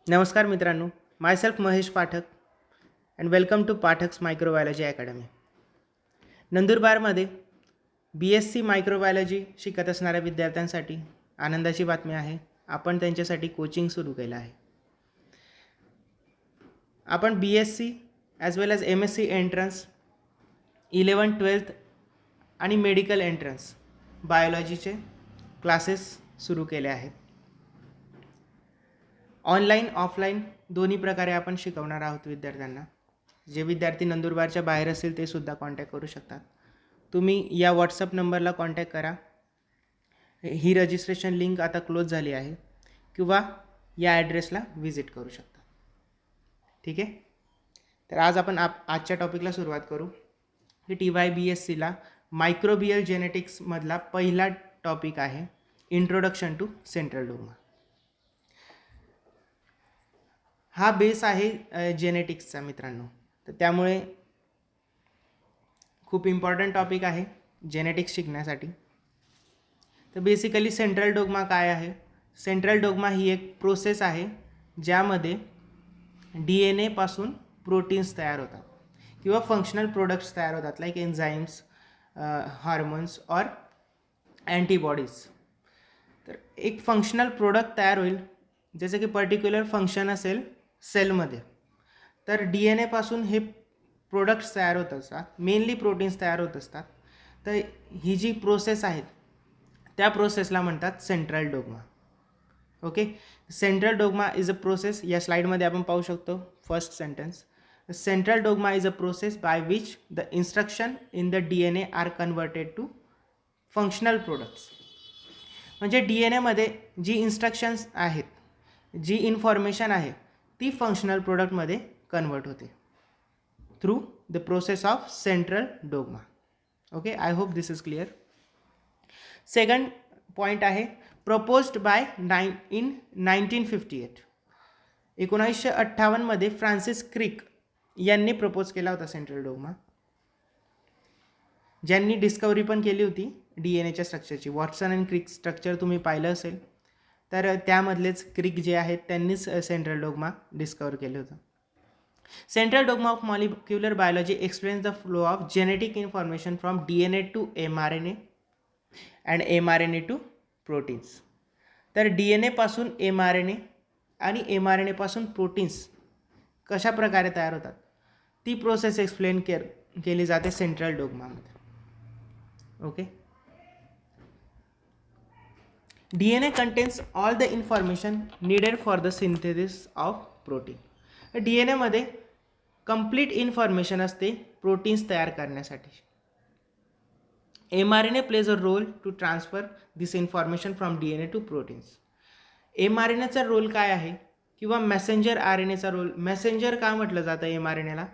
नमस्कार मित्रांनो, myself Mahesh Pathak and welcome to Pathak's microbiology academy. नंदुरबारमध्ये BSc मायक्रोबायोलॉजी शिकत असणाऱ्या विद्यार्थ्यांसाठी आनंदाची बातमी आहे. आपण त्यांच्यासाठी कोचिंग सुरू केलं आहे. आपण BSc as well as MSc entrance 11th 12th आणि मेडिकल एंट्रन्स बायोलॉजीचे क्लासेस सुरू केले आहेत. ऑनलाईन ऑफलाईन दोन्ही प्रकारे आपण शिकवणार आहोत विद्यार्थ्यांना. जे विद्यार्थी नंदुरबारच्या बाहेर असतील ते सुद्धा कॉन्टॅक्ट करू शकतात. तुम्ही या व्हॉट्सअप नंबरला कॉन्टॅक्ट करा. ही रजिस्ट्रेशन लिंक आता क्लोज झाली आहे किंवा या ॲड्रेसला व्हिजिट करू शकता. ठीक आहे. तर आज आपण आजच्या टॉपिकला सुरुवात करू की TYBSCला मायक्रोबियल जेनेटिक्समधला पहिला टॉपिक आहे इंट्रोडक्शन टू सेंट्रल डोग्मा. हा बेस आहे जेनेटिक्सचा मित्रांनो. तर त्यामुळे खूप इम्पॉर्टंट टॉपिक आहे जेनेटिक्स शिकण्यासाठी. तर बेसिकली सेंट्रल डोग्मा काय आहे? सेंट्रल डोग्मा ही एक प्रोसेस आहे ज्यामध्ये DNA पासून प्रोटीन्स तयार होतात किंवा फंक्शनल प्रोडक्ट्स तयार होतात लाईक एन्झाईम्स, हार्मोन्स और अँटीबॉडीज. तर एक फंक्शनल प्रोडक्ट तयार होईल जसं की पर्टिक्युलर फंक्शन असेल सेलमध्ये. तर DNA पासून हे प्रोडक्ट्स तयार होत असतात, मेनली प्रोटीन्स तयार होत असतात. तर ही जी प्रोसेस आहेत त्या प्रोसेसला म्हणतात central dogma. Okay. Central dogma is a process. या स्लाईडमध्ये आपण पाहू शकतो first sentence. Central dogma is a process by which the instruction in the DNA are converted to functional products. म्हणजे DNAमध्ये जी इन्स्ट्रक्शन्स आहेत, जी इन्फॉर्मेशन आहे ती फंक्शनल प्रोडक्टमध्ये कन्वर्ट होते through the process of central dogma. Okay, I hope this is clear. Second point आहे proposed by in 1958. 1958मध्ये Francis Crick यांनी प्रपोज केला होता सेंट्रल डोग्मा, ज्यांनी डिस्कवरी पण केली होती DNAच्या स्ट्रक्चरची. वॉटसन अँड क्रिक स्ट्रक्चर तुम्ही पाहिलं असेल तर त्यामधलेच क्रिक जे आहेत त्यांनीच सेंट्रल डोग्मा डिस्कवर केलं होतं. Central dogma of molecular biology explains the flow of genetic information from DNA to mRNA and mRNA to proteins. तर DNA पासून mRNA आणि mRNA पासून प्रोटीन्स कशा प्रकारे तयार होतात ती प्रोसेस एक्सप्लेन केली जाते सेंट्रल डोग्मामध्ये. Okay. DNA contains all the information needed for the synthesis of protein. DNA मध्ये कंप्लीट इन्फॉर्मेशन असते प्रोटीन्स तयार करण्यासाठी. mRNA plays a role to transfer this information from DNA to proteins. mRNAचा role काय आहे किंवा मेसेंजर RNAचा रोल. मेसेंजर का म्हटलं जातं mRNAला?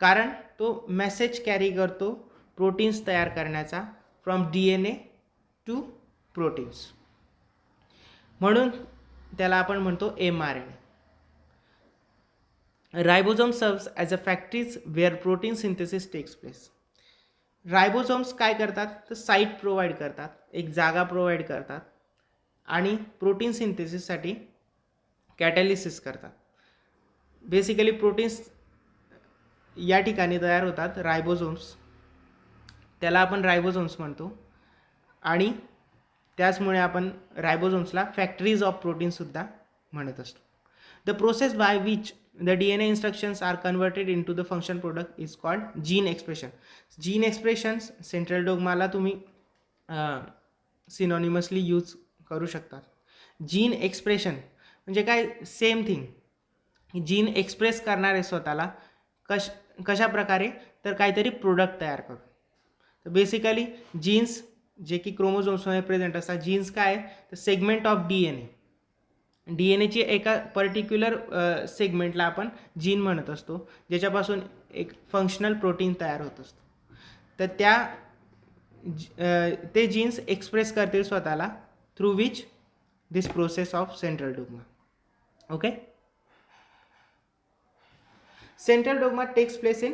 कारण तो मेसेज कॅरी करतो प्रोटीन्स तयार करण्याचा फ्रॉम DNA टू प्रोटीन्स, म्हणून त्याला आपण म्हणतो mRNA. Ribosome serves as a factories where protein synthesis takes place. Ribosomes काय करतात तर साईट प्रोव्हाइड करतात, एक जागा प्रोव्हाइड करतात आणि प्रोटीन सिंथेसिससाठी कॅटॅलिसिस करतात. बेसिकली प्रोटीन्स या ठिकाणी तयार होतात रायबोझोम्स, त्याला आपण रायबोझोम्स म्हणतो. आणि त्याचमुळे आपण रायबोझोम्सला फॅक्टरीज ऑफ प्रोटीनसुद्धा म्हणत असतो. The process by which the DNA instructions are converted into the function product is called gene expression. Gene expressions central डोग्माला तुम्ही सिनॉनिमसली यूज करू शकतात. जीन एक्सप्रेशन म्हणजे काय? Same thing. जीन एक्सप्रेस करणार आहे स्वतःला कशा प्रकारे तर काहीतरी प्रोडक्ट तयार करू. तर बेसिकली जीन्स जे की क्रोमोझोम्समध्ये प्रेझेंट असतात. जीन्स काय तर सेगमेंट ऑफ DNAची एका पर्टिक्युलर सेगमेंटला आपण जीन म्हणत असतो, ज्याच्यापासून एक फंक्शनल प्रोटीन तयार होत असतो. तर ते जीन्स एक्सप्रेस करतील स्वतःला through which this process of central dogma. Okay. Central dogma takes place in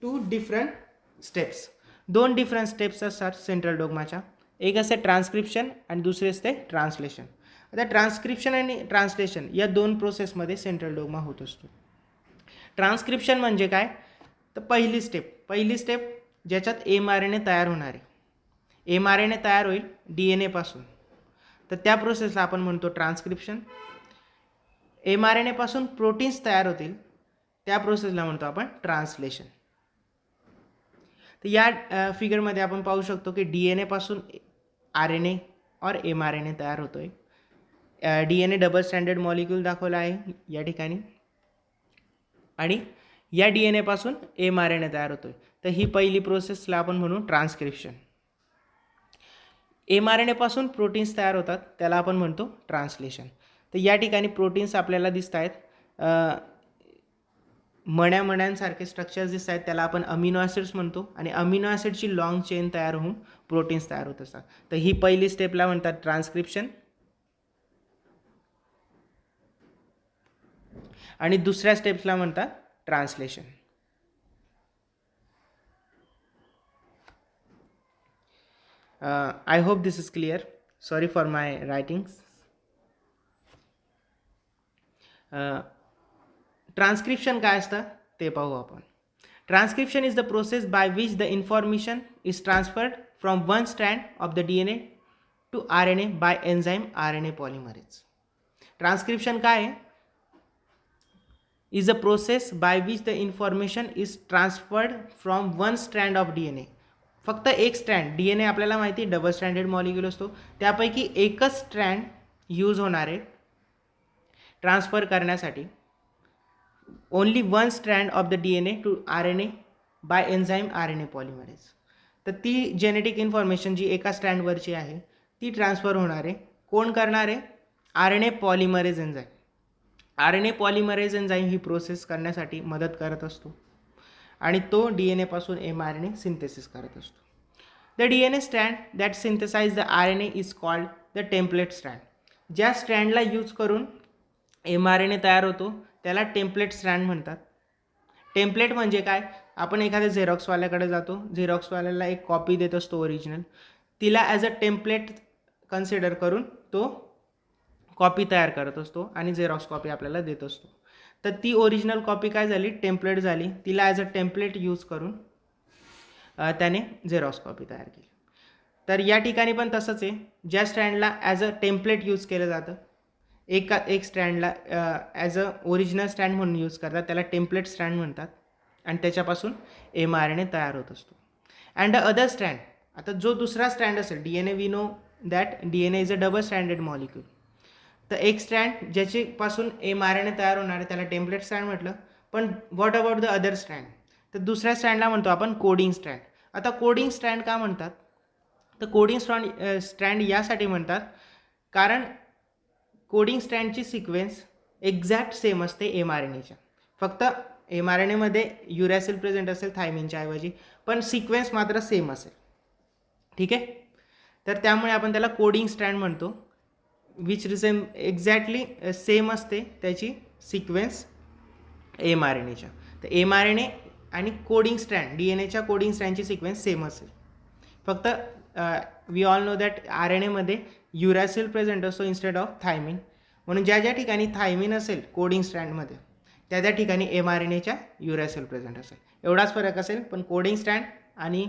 2 different steps. 2 different steps असतात सेंट्रल डोग्माच्या. एक असते ट्रान्सक्रिप्शन आणि दुसरे असते ट्रान्सलेशन. आता ट्रान्स्क्रिप्शन आणि ट्रान्सलेशन या दोन प्रोसेसमध्ये सेंट्रल डोग्मा होत असतो. ट्रान्स्क्रिप्शन म्हणजे काय, तर पहिली स्टेप ज्याच्यात mRNA तयार होणार आहे. mRNA तयार होईल DNA पासून, तर त्या प्रोसेसला आपण म्हणतो ट्रान्स्क्रिप्शन. mRNA पासून प्रोटीन्स तयार होतील, त्या प्रोसेसला म्हणतो आपण ट्रान्सलेशन. तर या फिगरमध्ये आपण पाहू शकतो की DNA पासून RNA और mRNA तयार होतोय. DNA डबल स्टँडर्ड मॉलिक्यूल दाखवला आहे या ठिकाणी, आणि या DNA पासून mRNA तयार होतोय. तर ही पहिली प्रोसेसला आपण म्हणू ट्रान्स्क्रिप्शन. mRNA पासून प्रोटीन्स तयार होतात, त्याला आपण म्हणतो ट्रान्सलेशन. तर या ठिकाणी प्रोटीन्स आपल्याला दिसत आहेत, मण्यांसारखे स्ट्रक्चर्स दिसत आहेत, त्याला आपण अमिनो ॲसिड्स म्हणतो, आणि अमिनो ॲसिडची लॉंग चेन तयार होऊन प्रोटीन्स तयार होत असतात. तर ही पहिली स्टेपला म्हणतात ट्रान्स्क्रिप्शन, आणि दुसऱ्या स्टेप्सला म्हणतात translation. I hope this is clear. Sorry for my writings. Transcription काय असतं ते पाहू आपण. Transcription is the process by which the information is transferred from one strand of the DNA to RNA by enzyme RNA polymerase. Transcription काय आहे, is a process by which the information is transferred from one strand of DNA. फक्त एक strand, DNA आपल्याला माहिती आहे double standard molecule असतो, त्यापैकी एकच स्ट्रँड यूज होणार आहे ट्रान्सफर करण्यासाठी. Only one strand of the DNA to RNA by enzyme RNA polymerase. तर ती जेनेटिक इन्फॉर्मेशन जी एका स्ट्रँडवरची आहे ती ट्रान्सफर होणार आहे. कोण करणार आहे, RNA polymerase enzyme. RNA polymerase enzyme ही प्रोसेस करण्यासाठी मदत करत असतो, आणि तो DNA पासून mRNA सिंथेसिस करत असतो. The DNA strand that synthesise the RNA is called the template strand. ज्या स्ट्रँडला यूज करून mRNA तयार होतो त्याला टेम्पलेट स्ट्रँड म्हणतात. टेम्पलेट म्हणजे काय, आपण एखाद्या झेरॉक्सवाल्याकडे जातो, झेरॉक्सवाल्याला एक कॉपी देत असतो ओरिजिनल, तिला ॲज अ टेम्पलेट कन्सिडर करून तो कॉपी तयार करत असतो आणि झेरॉक्स कॉपी आपल्याला देत असतो. तर ती ओरिजिनल कॉपी काय झाली, टेम्पलेट झाली, तिला ॲज अ टेम्पलेट यूज करून त्याने झेरॉक्स कॉपी तयार केली. तर या ठिकाणी पण तसंच आहे, ज्या स्ट्रँडला ॲज अ टेम्पलेट यूज केलं जातं, एक स्ट्रँडला ॲज अ ओरिजिनल स्ट्रँड म्हणून यूज करतात, त्याला टेम्पलेट स्ट्रँड म्हणतात, आणि त्याच्यापासून mRNA तयार होत असतो. अँड द अदर स्ट्रँड, आता जो दुसरा स्ट्रँड असेल, DNA we know that DNA is a double standard molecule. तर एक स्ट्रँड ज्याच्यापासून mRNA तयार होणार आहे त्याला टेम्पलेट स्ट्रँड म्हटलं. पण what about the other strand, तर दुसऱ्या स्ट्रँडला म्हणतो आपण कोडिंग स्ट्रँड. आता कोडिंग स्ट्रँड का म्हणतात, तर कोडिंग स्ट्रँड यासाठी म्हणतात कारण कोडिंग स्ट्रँडची सिक्वेन्स एक्झॅक्ट सेम असते mRNAच्या. फक्त mRNAमध्ये युरॅसिल प्रेझेंट असेल थायमिनच्या ऐवजी, पण सिक्वेन्स मात्र सेम असेल. ठीक आहे, तर त्यामुळे आपण त्याला कोडिंग स्ट्रँड म्हणतो, विच एक्झॅक्टली सेम असते त्याची सिक्वेन्स mRNAच्या. तर mRNA आणि कोडिंग स्ट्रँड, DNAच्या कोडिंग स्ट्रँडची सिक्वेन्स सेम असेल. फक्त वी ऑल नो दॅट RNAमध्ये युरॅसिल प्रेझेंट असतो इन्स्टेड ऑफ थायमिन, म्हणून ज्या ज्या ठिकाणी थायमिन असेल कोडिंग स्ट्रँडमध्ये त्या त्या ठिकाणी mRNAच्या युरॅसिल प्रेझेंट असेल. एवढाच फरक असेल, पण कोडिंग स्ट्रँड आणि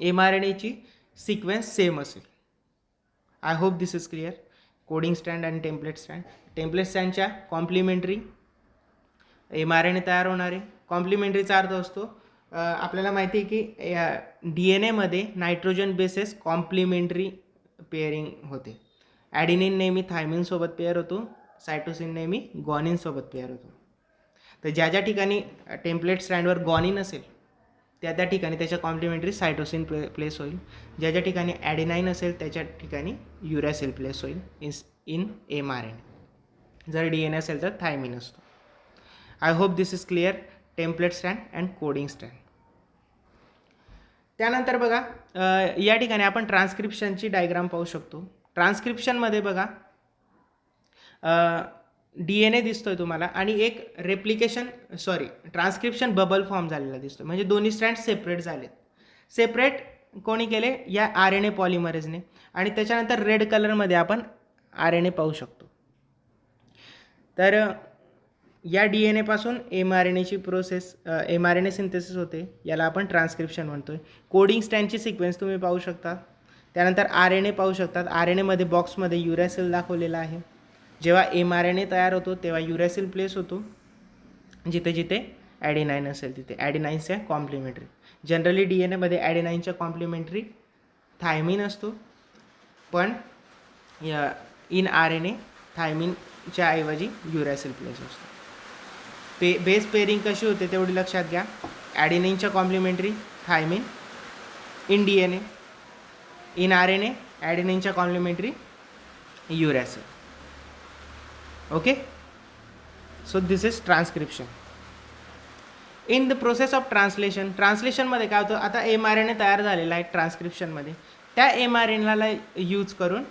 mRNAची सिक्वेन्स सेम असेल. I hope this is clear. Coding strand आणि टेम्पलेट स्ट्रँड. टेम्पलेट स्ट्रँडच्या कॉम्प्लिमेंटरी mRNA तयार होणारे. कॉम्प्लिमेंटरीचा अर्थ असतो, आपल्याला माहिती आहे की DNA nitrogen bases complementary pairing होते. ॲडिनिन नेहमी थायमिनसोबत पेअर होतो, सायटोसिन नेहमी गॉनिनसोबत पेअर होतो. तर ज्या ज्या ठिकाणी टेम्पलेट स्ट्रँडवर गॉनिन असेल त्या त्या ठिकाणी त्याच्या कॉम्प्लिमेंटरी सायटोसिन प्लेस होईल. ज्या ज्या ठिकाणी ॲडिनाईन असेल त्याच्या ठिकाणी युरॅसिल प्लेस होईल इन mRNA. जर DNA असेल तर थायमिन असतो. I hope this is clear. Template strand and coding strand. त्यानंतर बघा, या ठिकाणी आपण ट्रान्स्क्रिप्शनची डायग्राम पाहू शकतो. ट्रान्स्क्रिप्शनमध्ये बघा DNA दिसतोय तुम्हाला, आणि एक ट्रान्स्क्रिप्शन बबल फॉर्म झालेला दिसतो, म्हणजे दोन्ही स्ट्रँड सेपरेट झालेत. सेपरेट कोणी केले? या RNA पॉलिमरेजने. आणि त्याच्यानंतर रेड कलरमध्ये आपण RNA पाहू शकतो. तर या DNA पासून mRNAची प्रोसेस mRNA सिंथेसिस होते, याला आपण ट्रान्सक्रिप्शन म्हणतोय. कोडिंग स्ट्रँडची सिक्वेन्स तुम्ही पाहू शकता. त्यानंतर RNA पाहू शकतात. RNAमध्ये बॉक्समध्ये युरॅसिल दाखवलेला आहे. जेव्हा mRNA तयार होतो तेव्हा युरॅसिल प्लेस होतो, जिथे जिथे ॲडेनाईन असेल तिथे. ॲडेनाईनच्या कॉम्प्लिमेंटरी. जनरली DNA मध्ये ॲडेनाईनच्या कॉम्प्लिमेंटरी थायमिन असतो, पण इन RNA थायमिनच्या ऐवजी युरॅसिल प्लेस असतो. बेस पेअरिंग कशी होते तेवढी लक्षात घ्या. ॲडेनिनच्या complementary thymine, in DNA, in RNA ॲडेनिनच्या complementary uracil. Okay, so this is transcription. In the process of ट्रान्सलेशनमध्ये काय होतं? आता mRNA तयार झालेला आहे ट्रान्सक्रिप्शनमध्ये, त्या mRNAला यूज करून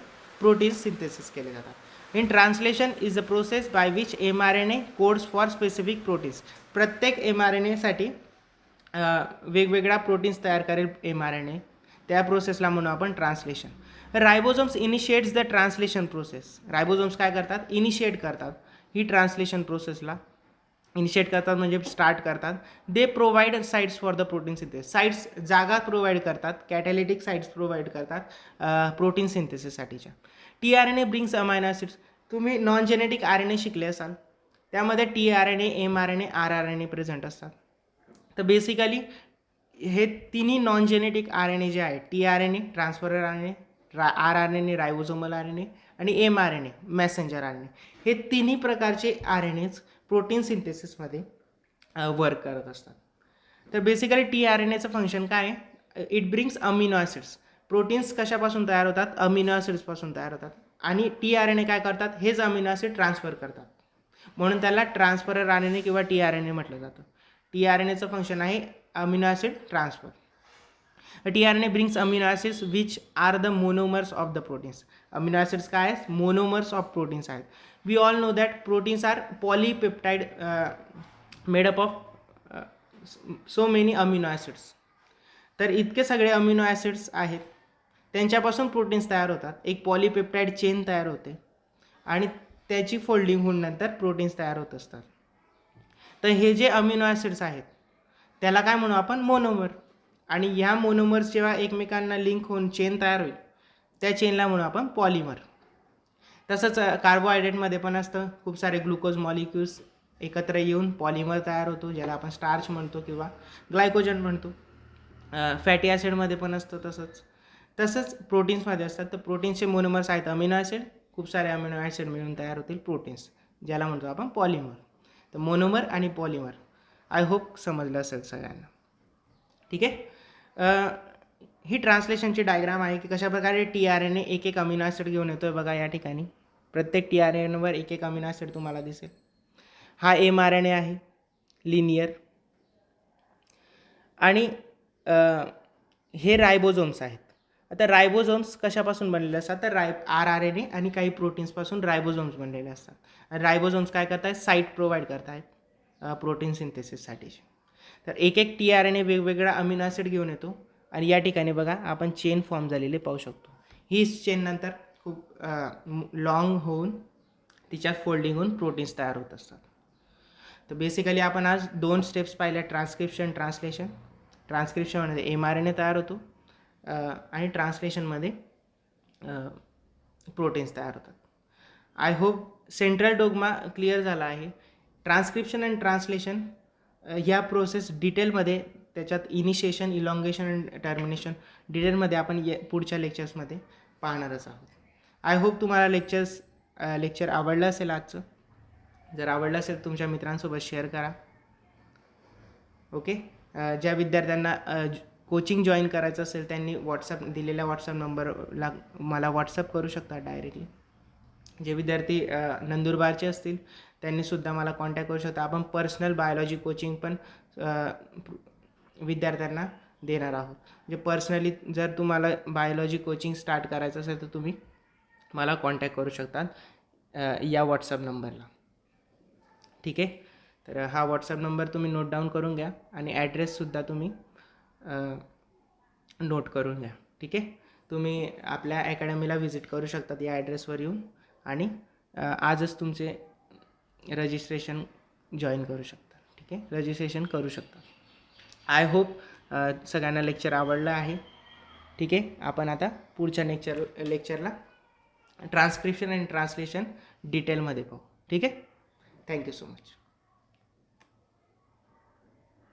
प्रोटीन्स सिंथेसिस केले जातात. In translation is the process by which mRNA codes for specific proteins. प्रत्येक mRNAसाठी वेगवेगळ्या प्रोटीन्स तयार करेल mRNA, त्या प्रोसेसला म्हणू आपण translation. Ribosomes initiates the translation process. Ribosomes काय करतात? इनिशिएट करतात ही ट्रान्सलेशन प्रोसेसला. इनिशिएट करतात म्हणजे स्टार्ट करतात. They provide sites for the protein synthesis. Sites, जागा प्रोव्हाइड करतात, कॅटॅलिटिक साइट्स प्रोव्हाइड करतात प्रोटीन सिंथेसिससाठीच्या. tRNA brings amino acids. तुम्ही नॉन जेनेटिक RNA शिकले असाल, त्यामध्ये tRNA, mRNA, rRNA प्रेझेंट असतात. तर बेसिकली हे तिन्ही नॉन जेनेटिक RNA जे आहेत, tRNA transfer RNA, rRNA रायबोझोमल RNA आणि mRNA मेसेंजर RNA, हे तिन्ही प्रकारचे RNAs प्रोटीन सिंथेसिसमध्ये वर्क करत असतात. तर बेसिकली tRNAचं फंक्शन काय आहे? It brings amino acids. Proteins कशापासून तयार होतात? अमिनो ॲसिड्सपासून तयार होतात. आणि tRNA काय करतात? हेच अमिनो ॲसिड ट्रान्सफर करतात, म्हणून त्याला ट्रान्सफरर RNA किंवा tRNA म्हटलं जातं. tRNAचं फंक्शन आहे amino acid transfer. tRNA brings amino acids which are the monomers of the proteins. Amino acids काय आहेत? मोनोमर्स ऑफ प्रोटीन्स आहेत. We all know that proteins are polypeptide made up of so many amino acids. तर इतके सगळे amino acids आहेत, त्यांच्यापासून proteins तयार होतात. एक पॉलीपेप्टाइड चेन तयार होते आणि त्याची फोल्डिंग होऊन नंतर प्रोटीन्स तयार होत असतात. तर हे जे अमिनो ॲसिड्स आहेत त्याला काय म्हणू आपण? मोनोमर. आणि ह्या मोनोमर्स जेव्हा एकमेकांना लिंक होऊन चेन तयार होईल, त्या चेनला म्हणू आपण पॉलिमर. तसंच कार्बोहायड्रेटमध्ये पण असतं, खूप सारे ग्लुकोज मॉलिक्युल्स एकत्र येऊन पॉलिमर तयार होतो, ज्याला आपण स्टार्च म्हणतो किंवा ग्लायकोजन म्हणतो. फॅटी ॲसिडमध्ये पण असतं तसंच प्रोटीन्समध्ये असतात. तर प्रोटीन्सचे मोनोमर्स आहेत अमिनो ॲसिड. खूप सारे अमिनो ॲसिड मिळून तयार होतील प्रोटीन्स, ज्याला म्हणतो आपण पॉलिमर. तर मोनोमर आणि पॉलिमर आय होप समजलं असेल सगळ्यांना. ठीक आहे. ही ट्रान्सलेशनची डायग्राम आहे की कशाप्रकारे tRNA एक एक अमिनो ॲसिड घेऊन येतो आहे. बघा या ठिकाणी प्रत्येक tRNAवर एक एक अमिनो ॲसिड तुम्हाला दिसेल. हा mRNA आहे लिनियर, आणि हे रायबोझोम्स आहेत. आता रायबोझोम्स कशापासून बनलेले असतात? तर rRNA आणि काही प्रोटीन्सपासून रायबोझोम्स बनलेले असतात. आणि रायबोझोम्स काय करत आहेत? साईट प्रोव्हाइड करत आहेत प्रोटीन सिंथेसिससाठी. तर एक एक tRNA वेगवेगळा अमिनो ॲसिड घेऊन येतो आणि या ठिकाणी बघा आपण चेन फॉर्म झालेली पाहू शकतो. ही चेन नंतर खूप लॉंग होऊन तिच्यात फोल्डिंग होऊन प्रोटीन्स तयार होत असतात. तर बेसिकली आपण आज 2 स्टेप्स पाहिल्या, ट्रान्सक्रिप्शन, ट्रान्सलेशन. ट्रान्सक्रिप्शनमध्ये mRNA तयार होतो आणि ट्रान्सलेशनमध्ये प्रोटीन्स तयार होतात. I hope central dogma clear झाला आहे. ट्रान्सक्रिप्शन अँड ट्रान्सलेशन ह्या प्रोसेस डिटेलमध्ये, त्याच्यात इनिशिएशन, इलॉंगेशन अँड टर्मिनेशन डिटेलमध्ये आपण पुढच्या लेक्चर्समध्ये पाहणारच आहोत. आय होप तुम्हाला लेक्चर आवडलं असेल आजचं. जर आवडलं असेल तुमच्या मित्रांसोबत शेअर करा. ओके. ज्या विद्यार्थ्यांना कोचिंग जॉईन करायचं असेल त्यांनी दिलेल्या व्हॉट्सअप नंबरला मला व्हॉट्सअप करू शकता डायरेक्टली. जे विद्यार्थी नंदुरबारचे असतील त्यांनीसुद्धा मला कॉन्टॅक्ट करू शकता. आपण पर्सनल बायोलॉजी कोचिंग पण विद्यार्थ्यांना देणार आहोत. म्हणजे पर्सनली जर तुम्हाला बायोलॉजी कोचिंग स्टार्ट करायचं असेल तर तुम्ही मला कॉन्टॅक्ट करू शकता या व्हॉट्सअप नंबरला. ठीक आहे. तर हा व्हॉट्सअप नंबर तुम्ही नोट डाऊन करून घ्या आणि ॲड्रेससुद्धा तुम्ही नोट करून घ्या. ठीक आहे. तुम्ही आपल्या अकॅडमीला व्हिजिट करू शकतात या ॲड्रेसवर येऊन आणि आजच तुमचे रजिस्ट्रेशन जॉईन करू शकता. ठीक आहे, रजिस्ट्रेशन करू शकता. आय होप सगळ्यांना लेक्चर आवडलं आहे. ठीक आहे, आपण आता पुढच्या लेक्चरला ट्रान्स्क्रिप्शन आणि ट्रान्सलेशन डिटेलमध्ये पाहू. ठीक आहे. Thank you so much.